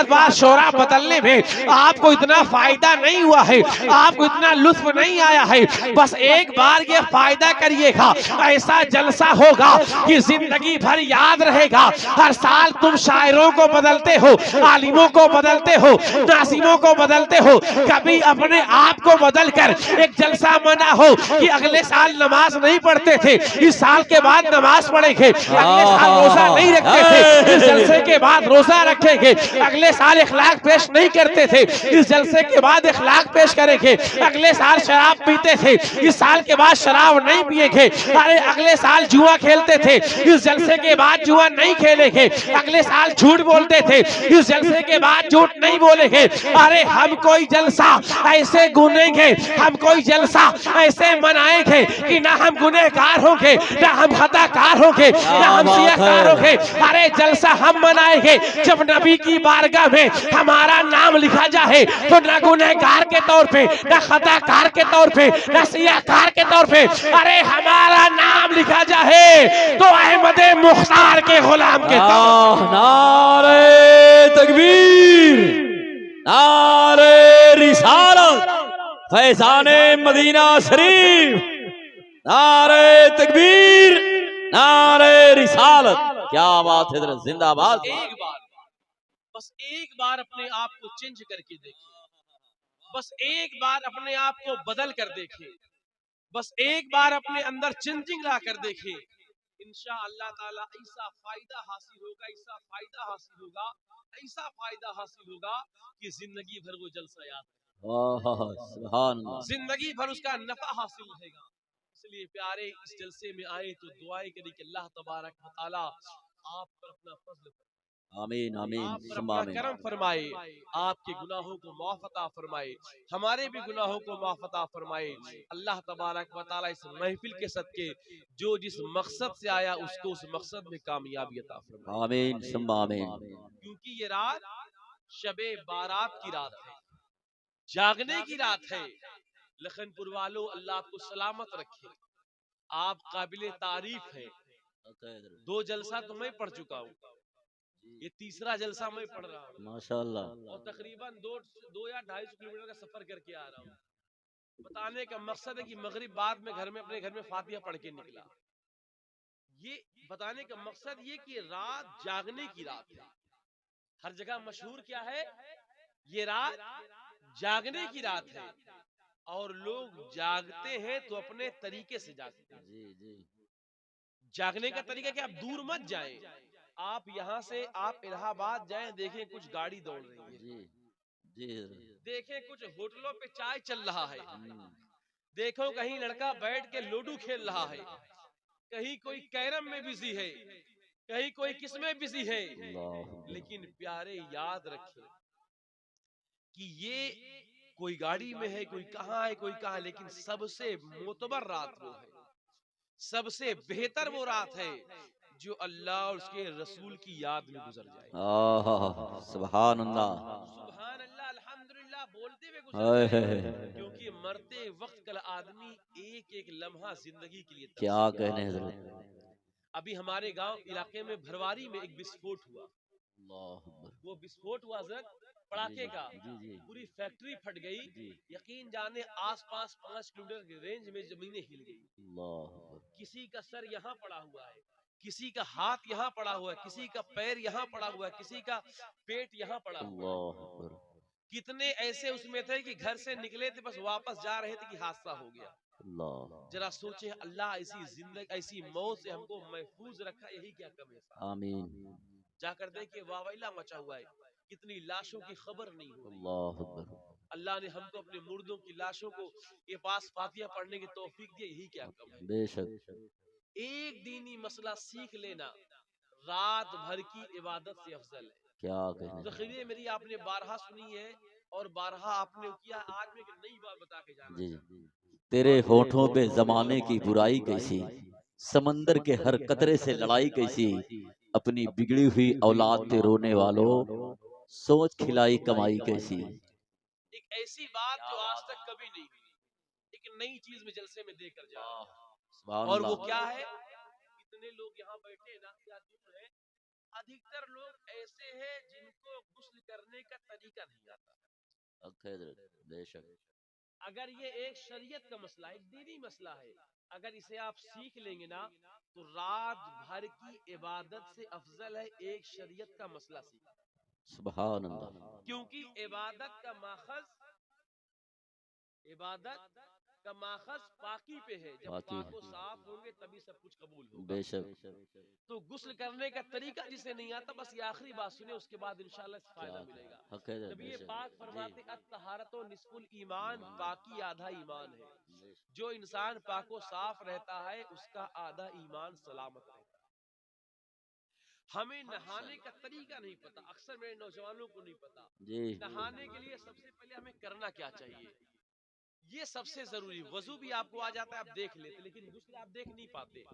बार शोरा बदलने में आपको इतना फायदा नहीं हुआ है, आपको इतना लुत्फ नहीं आया है। बस एक बार ये फायदा करिएगा, ऐसा जलसा होगा कि जिंदगी भर याद रहेगा। हर साल तुम शायरों को बदलते हो, आलिमों को बदलते हो, नासिमों को बदलते हो, कभी अपने आप को बदल कर एक जलसा मना हो कि अगले साल नमाज नहीं पढ़ते थे, इस साल के बाद नमाज पढ़ेंगे, अगले साल रोजा नहीं रखते थे, इस जलसे के बाद रोजा रखेंगे, अगले साल इखलाक पेश नहीं करते थे, इस जलसे के बाद इखलाक पेश करेंगे, अगले साल शराब पीते थे, इस साल के बाद शराब नहीं पिएंगे, अरे अगले साल जुआ खेलते थे, इस जलसे के बाद जुआ नहीं खेलेंगे, अगले साल झूठ बोलते थे, इस जलसे के बाद झूठ नहीं बोलेंगे। अरे हम कोई जलसा ऐसे गुनेंगे, हम कोई जलसा ऐसे मनाएंगे कि ना हम गुनहगार होंगे, ना हम खताकार होंगे, ना हम सियाकार होंगे। अरे जलसा हम मनाएंगे जब नबी की बारगाह में हमारा नाम लिखा जाए तो ना गुनहगार के तौर पे, ना खताकार के तौर पे, ना सियाकार के तौर पे, अरे हमारा नाम लिखा जाए तो अहमद मुख्तार के गुलाम के तौर पे। नारे तकबीर, नारे रिसालत, फैज़ाने मदीना शरीफ, नारे तकबीर, नारे रिसालत। क्या बात है, जिंदाबाद। एक बार, बस एक बार अपने आप को चेंज करके देखिए, बस एक बार अपने आप को बदल कर देखिए, बस एक बार अपने अंदर चेंजिंग ला कर देखिए। इंशाअल्लाह ताला ऐसा फायदा हासिल होगा, ऐसा फायदा हासिल होगा, ऐसा फायदा हासिल होगा कि जिंदगी भर वो जलसा याद रहेगा, सुभान अल्लाह, जिंदगी भर उसका नफा हासिल रहेगा। इसलिए प्यारे इस जलसे में आए तो दुआएं करें कि अल्लाह तबारक व तआला आप पर अपना फजल, आमीन आमीन, आप पर अपना करम फरमाए, आपके गुनाहों को माफ अता फरमाए, हमारे भी गुनाहों को माफ अता फरमाए। अल्लाह तबारक व तआला इस महफिल के सदके जो जिस मकसद से आया उसको उस मकसद में कामयाबी अता फरमाए, आमीन आमीन। क्योंकि ये रात शबे बारात की रात है, जागने की रात है। लखनपुर वालों, अल्लाह आपको सलामत रखे, आप काबिले तारीफ हैं। 2 जलसा तो मैं पढ़ चुका हूँ, ये तीसरा जलसा मैं पढ़ रहा हूँ माशाअल्लाह, और तकरीबन 2 या 250 किलोमीटर का सफर करके आ रहा हूँ। बताने का मकसद है कि मगरिब बाद में घर में अपने घर में फातिहा पढ़ के निकला। ये बताने का मकसद ये कि रात जागने की रात है। हर जगह मशहूर क्या है, ये रात जागने की रात है और लोग जागते हैं तो अपने तरीके से जागते हैं। जी जी, जागने का तरीका कि आप दूर मत जाएं, आप यहाँ से आप इलाहाबाद जाएं, देखें कुछ गाड़ी दौड़ रही है, जी जी, देखें कुछ होटलों पे चाय चल रहा है, देखो कहीं लड़का बैठ के लूडो खेल रहा है, कहीं कोई कैरम में बिजी है, कहीं कोई किस में बिजी है। लेकिन प्यारे याद रखें कि ये कोई गाड़ी में है, कोई कहाँ है, कोई कहाँ, लेकिन सबसे मोतबर रात वो है, सबसे बेहतर वो रात है जो अल्लाह और उसके रसूल की याद में गुजर जाए। सुभान अल्लाह, सुभान अल्लाह, अल्हम्दुलिल्लाह बोलते हुए गुजर जाए, क्योंकि मरते वक्त कल आदमी एक एक लम्हा जिंदगी के लिए क्या तरसेगा। कहने हजरत। अभी हमारे गांव इलाके में भरवारी में एक विस्फोट हुआ, वो विस्फोट हुआ पड़ाके का, पूरी फैक्ट्री फट गई। यकीन जाने आसपास 5 किलोमीटर की रेंज में जमीनें हिल गई। किसी का सर यहाँ पड़ा हुआ है, किसी का हाथ यहाँ पड़ा हुआ है, किसी का पैर यहाँ पड़ा हुआ है, किसी का पेट यहाँ पड़ा हुआ है। कितने ऐसे उसमें थे कि घर से निकले थे, बस वापस जा रहे थे कि हादसा हो गया। जरा सोचे, अल्लाह ऐसी जिंदगी, ऐसी मौत से हमको महफूज रखा, यही क्या कम है। आमीन। जाकर देखिए वावैला मचा हुआ है, कितनी लाशों की खबर नहीं हो रही। अल्लाह ने हमको अपने मुर्दों की लाशों को ये पास फातिहा पढ़ने की तौफीक दी, यही क्या कम है। बेशक एक दीनी मसला सीख लेना रात भर की इबादत से अफजल है। क्या कहने। ज़ख़ीरे मेरी आपने बारहा सुनी है और बारहा आपने किया, आज में एक नई बात बता के जाना। जी, तेरे होठों पे जमाने की बुराई कैसी, समंदर के हर कतरे से लड़ाई कैसी, अपनी बिगड़ी हुई औलाद पे रोने वालों सोच खिलाई कमाई कैसी। एक ऐसी बात जो आज तक कभी नहीं हुई, एक नई चीज में जलसे में देकर जा, और वो क्या है, कितने लोग यहाँ बैठे ना, क्या दुख है, अधिकतर लोग ऐसे हैं जिनको गुस्ल करने हजरत बेशक। अगर ये एक शरीयत का मसला, एक दीनी मसला है, अगर इसे आप सीख लेंगे ना तो रात भर की इबादत से अफजल है एक शरीयत का मसला सीखना। सुभान अल्लाह। क्योंकि इबादत का माखज पाकी पे है। जब बाकी पाको साफ होंगे तभी सब कुछ कबूल होगा। बेशक। तो गुस्ल करने का तरीका जिसे नहीं आता, बस ये आखिरी बात सुने, उसके बाद इंशाल्लाह फायदा क्या मिलेगा। हक है नबी बेशक पाक जी। फरमाते अत्तहारतो निस्फुल ईमान, पाकी आधा ईमान है। बेशक। जो इंसान पाको साफ रहता है उसका आधा ईमान सलामत रहता है। हमें नहाने का तरीका नहीं पता, अक्सर मेरे नौजवानों को नहीं पता। जी नहाने के लिए सबसे पहले हमें करना क्या चाहिए, ये सबसे जरूरी। वजू भी आपको आ जाता है, आप देख लेते, लेकिन गुस्ल आप देख नहीं पाते।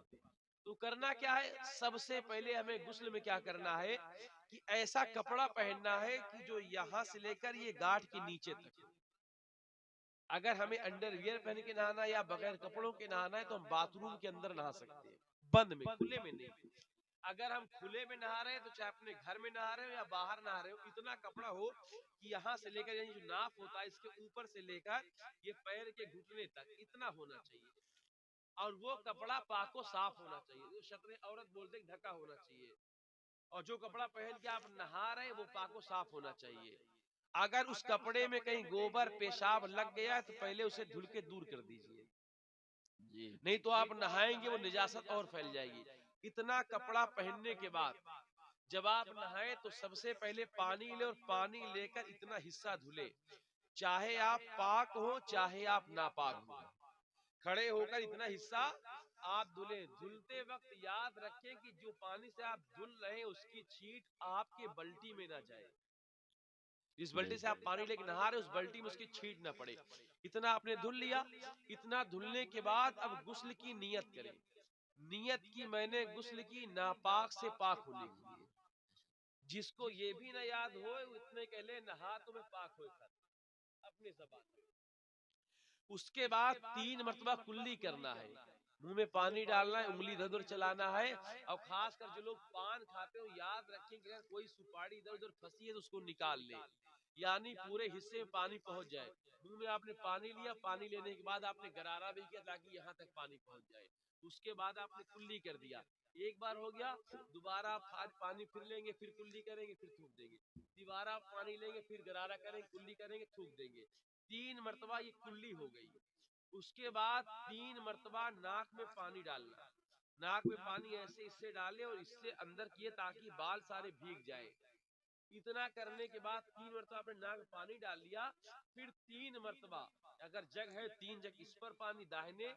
तो करना क्या है, सबसे पहले हमें गुस्ल में क्या करना है कि ऐसा कपड़ा पहनना है कि जो यहां से लेकर ये गांठ के नीचे तक। अगर हमें अंडरवियर पहन के नहाना या बगैर कपड़ों के नहाना है तो हम बाथरूम के अंदर नहा सकते हैं, बंद में, खुले में नहीं। अगर हम खुले में नहा रहे हैं तो चाहे अपने घर में नहा रहे हो या बाहर नहा रहे हो, इतना कपड़ा हो कि यहाँ से लेकर, यानी जो नाफ होता है इसके ऊपर से लेकर ये पैर के घुटने तक इतना होना चाहिए। और वो कपड़ा पाको साफ होना चाहिए, जो शतरे औरत बोलते हैं ढका होना चाहिए। और जो कपड़ा पहन के आप नहा रहे हैं वो पाको साफ होना चाहिए। अगर उस कपड़े में कहीं गोबर पेशाब लग गया है तो पहले उसे धुल के दूर कर दीजिए, जी नहीं तो आप नहाएंगे वो निजासत और फैल जाएगी। इतना कपड़ा पहनने के बाद जब आप नहाए तो सबसे पहले पानी ले और पानी लेकर इतना हिस्सा धुले, चाहे आप पाक हो चाहे आप नापाक हो, खड़े होकर इतना हिस्सा आप धुले। धुलते वक्त याद रखें कि जो पानी से आप धुल रहे हैं उसकी छींट आपके बल्टी में ना जाए। जिस बल्टी से आप पानी लेके नहा रहे उस बल्टी में उसकी छींट ना पड़े। इतना आपने धुल लिया। इतना धुलने के बाद अब गुस्ल की नियत करें। नियत की मैंने गुस्ल की नापाक से पाक होने के लिए। जिसको ये भी ना याद हो इतने कहले नहा तो मैं पाक हो अपनी जबान में। उसके बाद 3 मरतबा कुल्ली करना है, मुंह में पानी डालना है, उंगली इधर उधर चलाना है। और खासकर जो लोग पान खाते हो याद रखें कि अगर कोई सुपारी इधर उधर फंसी है तो उसको निकाल ले, यानी पूरे हिस्से में पानी पहुंच जाए। मुंह में आपने पानी लिया, पानी लेने के बाद आपने गरारा भी किया ताकि यहाँ तक पानी पहुंच जाए। उसके बाद आपने कुल्ली कर दिया, एक बार हो गया, दोबारा आप पानी फिर लेंगे, फिर कुल्ली करेंगे, फिर थूक देंगे, दोबारा पानी लेंगे, फिर गरारा करेंगे, कुल्ली करेंगे, थूक देंगे। 3 मरतबा ये कुल्ली हो गई। उसके बाद 3 मरतबा नाक में पानी डालना। नाक में पानी ऐसे इससे डाले और इससे अंदर किए ताकि बाल सारे भीग जाए। इतना करने के बाद 3 मरतबा आपने नाक में पानी डाल लिया। फिर 3 मरतबा, अगर जग है 3 जग इस पर पानी दाहिने,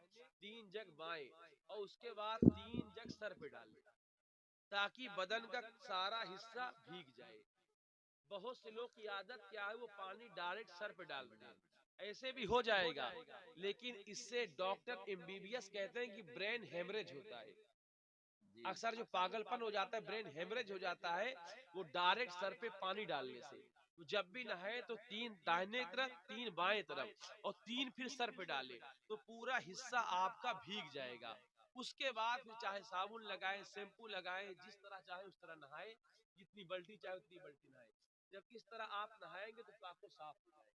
3 जग बाएं, और उसके बाद 3 जग सर पे डाल ताकि बदन का सारा हिस्सा भीग जाए। बहुत से लोग की आदत क्या है, वो पानी डायरेक्ट सर पे डाल देते हैं, ऐसे भी हो जाएगा, लेकिन इससे डॉक्टर एमबीबीएस कहते हैं कि ब्रेन हेमरेज होता है। अक्सर जो पागलपन हो जाता है, ब्रेन हेमरेज हो जाता है, वो डायरेक्ट सर पे पानी डालने से। तो जब भी नहाए तो 3 दाहिने तरफ, 3 बाएं तरफ, और 3 फिर सर पे डाले तो पूरा हिस्सा आपका भीग जाएगा। उसके बाद फिर चाहे साबुन लगाएं, शैम्पू लगाएं, जिस तरह चाहे उस तरह नहाए, जितनी बल्टी चाहे उतनी बल्टी नहाए। जब इस तरह आप नहाएंगे तो पाक साफ हो जाएगा।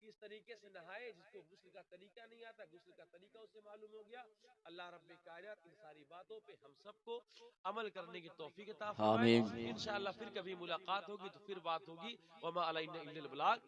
किस तरीके से नहाए, जिसको गुस्ल का तरीका नहीं आता, गुस्ल का तरीका उसे मालूम हो गया। अल्लाह रब्बे कायनात इन सारी बातों पे हम सबको अमल करने की तौफीक अता फरमाए। आमीन। इंशाअल्लाह फिर कभी मुलाकात होगी तो फिर बात होगी। वमा अलैना इल्लल बलाग।